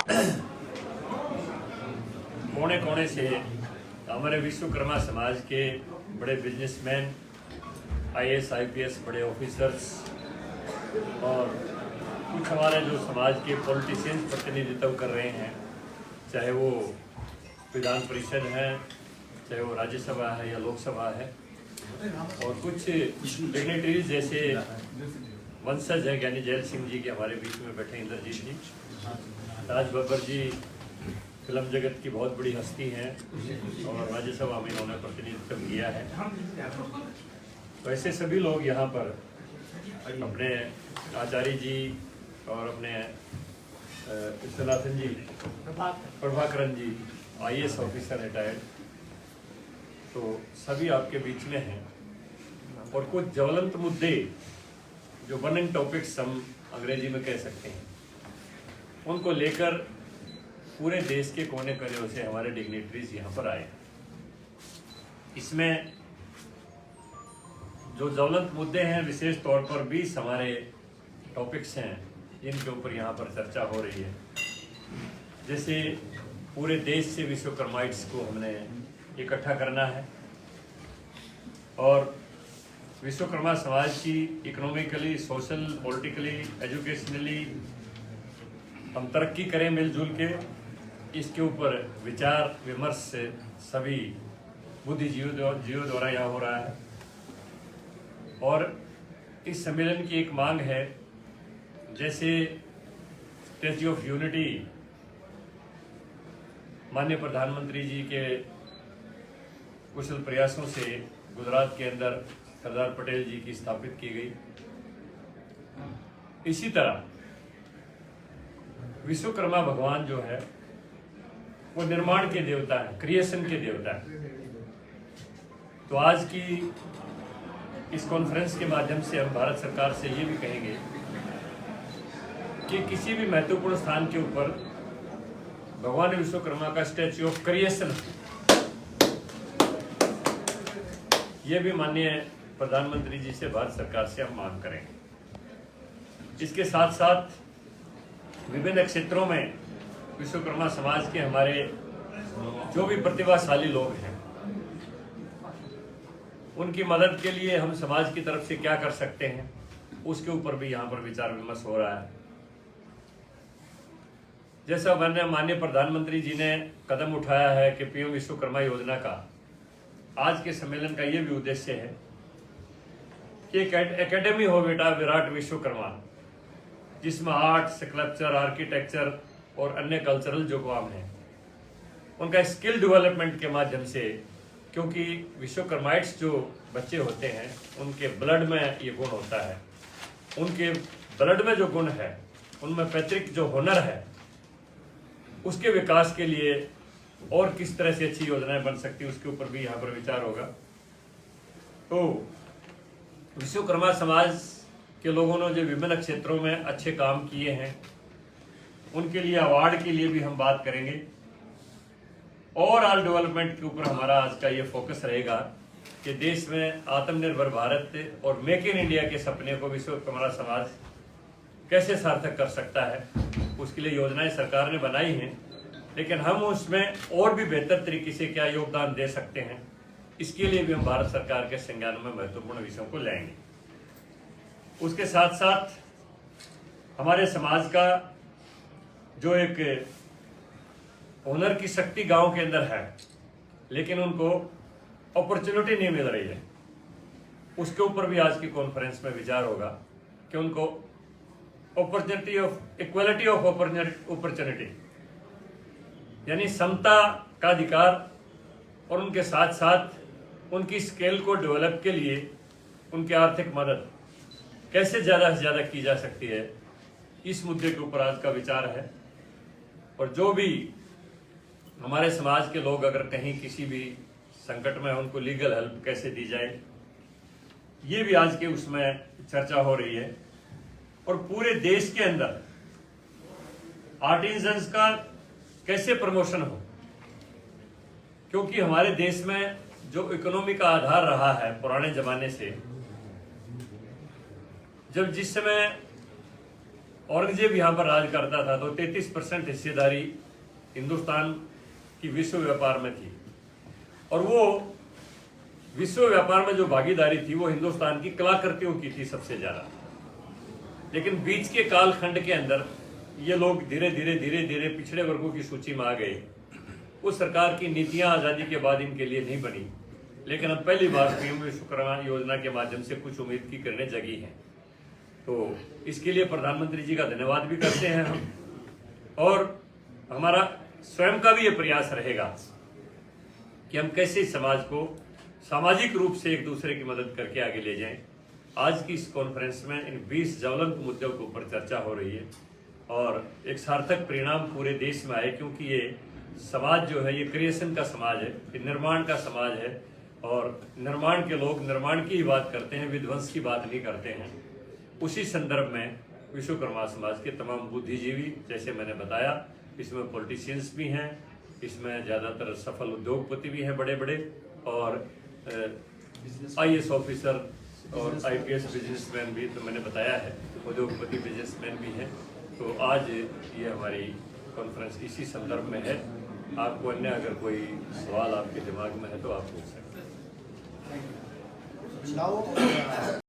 कोने कोने से हमारे विश्वकर्मा समाज के बड़े बिजनेसमैन, आईएएस, आईपीएस बड़े ऑफिसर्स और कुछ हमारे जो समाज के पॉलिटिशियंस प्रतिनिधित्व कर रहे हैं, चाहे वो विधान परिषद है, चाहे वो राज्यसभा है या लोकसभा है, और कुछ डिग्नेटरीज जैसे वंशज है ज्ञानी जैल सिंह जी के हमारे बीच में बैठे, इंद्रजीत जी, राज बब्बर जी फिल्म जगत की बहुत बड़ी हस्ती हैं और राज्यसभा में इन्होंने प्रतिनिधित्व किया है। तो ऐसे सभी लोग यहाँ पर अपने आचार्य जी और अपने विश्वनाथन जी, प्रभाकरन जी, आईएएस ऑफिसर रिटायर्ड, तो सभी आपके बीच में हैं। और कुछ ज्वलंत मुद्दे जो बर्निंग टॉपिक्स हम अंग्रेजी में कह सकते हैं, उनको लेकर पूरे देश के कोने कोने से हमारे डिग्नेटरीज यहाँ पर आए। इसमें जो ज्वलंत मुद्दे हैं, विशेष तौर पर 20 हमारे टॉपिक्स हैं जिनके ऊपर यहाँ पर चर्चा हो रही है। जैसे पूरे देश से विश्वकर्माइट्स को हमने इकट्ठा करना है और विश्वकर्मा समाज की इकोनॉमिकली, सोशल, पॉलिटिकली, एजुकेशनली हम तरक्की करें मिलजुल के, इसके ऊपर विचार विमर्श से सभी बुद्धिजीवियों द्वारा यहाँ हो रहा है। और इस सम्मेलन की एक मांग है, जैसे स्टैच्यू ऑफ यूनिटी माननीय प्रधानमंत्री जी के कुशल प्रयासों से गुजरात के अंदर सरदार पटेल जी की स्थापित की गई, इसी तरह विश्वकर्मा भगवान जो है वो निर्माण के देवता है, क्रिएशन के देवता है। तो आज की इस कॉन्फ्रेंस के माध्यम से हम भारत सरकार से ये भी कहेंगे कि किसी भी महत्वपूर्ण स्थान के ऊपर भगवान विश्वकर्मा का स्टैच्यू ऑफ क्रिएशन, ये भी माननीय प्रधानमंत्री जी से भारत सरकार से हम मांग करेंगे। इसके साथ साथ विभिन्न क्षेत्रों में विश्वकर्मा समाज के हमारे जो भी प्रतिभाशाली लोग हैं, उनकी मदद के लिए हम समाज की तरफ से क्या कर सकते हैं, उसके ऊपर भी यहाँ पर विचार विमर्श हो रहा है। जैसा माननीय प्रधानमंत्री जी ने कदम उठाया है कि पीएम विश्वकर्मा योजना का आज के सम्मेलन का ये भी उद्देश्य है कि एक एकेडमी हो बेटा विराट विश्वकर्मा, जिसमें आर्ट, स्कल्पचर, आर्किटेक्चर और अन्य कल्चरल जो काम है उनका स्किल डेवलपमेंट के माध्यम से, क्योंकि विश्वकर्माइट्स जो बच्चे होते हैं उनके ब्लड में ये गुण होता है, उनके ब्लड में जो गुण है, उनमें पैतृक जो हुनर है, उसके विकास के लिए और किस तरह से अच्छी योजनाएं बन सकती है, उसके ऊपर भी यहाँ पर विचार होगा। तो विश्वकर्मा समाज के लोगों ने जो विभिन्न क्षेत्रों में अच्छे काम किए हैं, उनके लिए अवार्ड के लिए भी हम बात करेंगे। ओवरऑल डेवलपमेंट के ऊपर हमारा आज का ये फोकस रहेगा कि देश में आत्मनिर्भर भारत और मेक इन इंडिया के सपने को विश्वकर्मा समाज कैसे सार्थक कर सकता है, उसके लिए योजनाएं सरकार ने बनाई हैं, लेकिन हम उसमें और भी बेहतर तरीके से क्या योगदान दे सकते हैं, इसके लिए भी हम भारत सरकार के संज्ञान में महत्वपूर्ण विषयों को लाएंगे। उसके साथ साथ हमारे समाज का जो एक हुनर की शक्ति गांव के अंदर है, लेकिन उनको अपॉर्चुनिटी नहीं मिल रही है, उसके ऊपर भी आज की कॉन्फ्रेंस में विचार होगा कि उनको opportunity of equality of opportunity, यानी समता का अधिकार, और उनके साथ साथ उनकी स्किल को डेवलप के लिए उनकी आर्थिक मदद कैसे ज़्यादा से ज़्यादा की जा सकती है, इस मुद्दे के ऊपर आज का विचार है। और जो भी हमारे समाज के लोग अगर कहीं किसी भी संकट में, उनको लीगल हेल्प कैसे दी जाए, ये भी आज के उसमें चर्चा हो रही है। और पूरे देश के अंदर आर्टिजन्स का कैसे प्रमोशन हो, क्योंकि हमारे देश में जो इकोनॉमी का आधार रहा है पुराने जमाने से, जब जिस समय औरंगजेब यहाँ पर राज करता था तो 33% हिस्सेदारी हिंदुस्तान की विश्व व्यापार में थी, और वो विश्व व्यापार में जो भागीदारी थी वो हिंदुस्तान की कलाकृतियों की थी सबसे ज्यादा। लेकिन बीच के कालखंड के अंदर ये लोग धीरे धीरे पिछड़े वर्गों की सूची में आ गए। उस सरकार की नीतियां आजादी के बाद इनके लिए नहीं बनी, लेकिन अब पहली बार पीएम विश्वकर्मा योजना के माध्यम से कुछ उम्मीद की किरणें जगी हैं। तो इसके लिए प्रधानमंत्री जी का धन्यवाद भी करते हैं हम, और हमारा स्वयं का भी ये प्रयास रहेगा कि हम कैसे समाज को सामाजिक रूप से एक दूसरे की मदद करके आगे ले जाएं। आज की इस कॉन्फ्रेंस में इन 20 ज्वलंत मुद्दों के ऊपर चर्चा हो रही है और एक सार्थक परिणाम पूरे देश में आए, क्योंकि ये समाज जो है ये क्रिएशन का समाज है, ये निर्माण का समाज है, और निर्माण के लोग निर्माण की ही बात करते हैं, विध्वंस की बात नहीं करते हैं। उसी संदर्भ में विश्वकर्मा समाज के तमाम बुद्धिजीवी, जैसे मैंने बताया, इसमें पॉलिटिशियंस भी हैं, इसमें ज़्यादातर सफल उद्योगपति भी हैं बड़े बड़े, और IAS ऑफिसर और IPS बिजनेसमैन भी, तो मैंने बताया है उद्योगपति बिजनेसमैन भी हैं। तो आज ये हमारी कॉन्फ्रेंस इसी संदर्भ में है। आपको अन्य अगर कोई सवाल आपके दिमाग में है तो आप पूछ सकते हैं।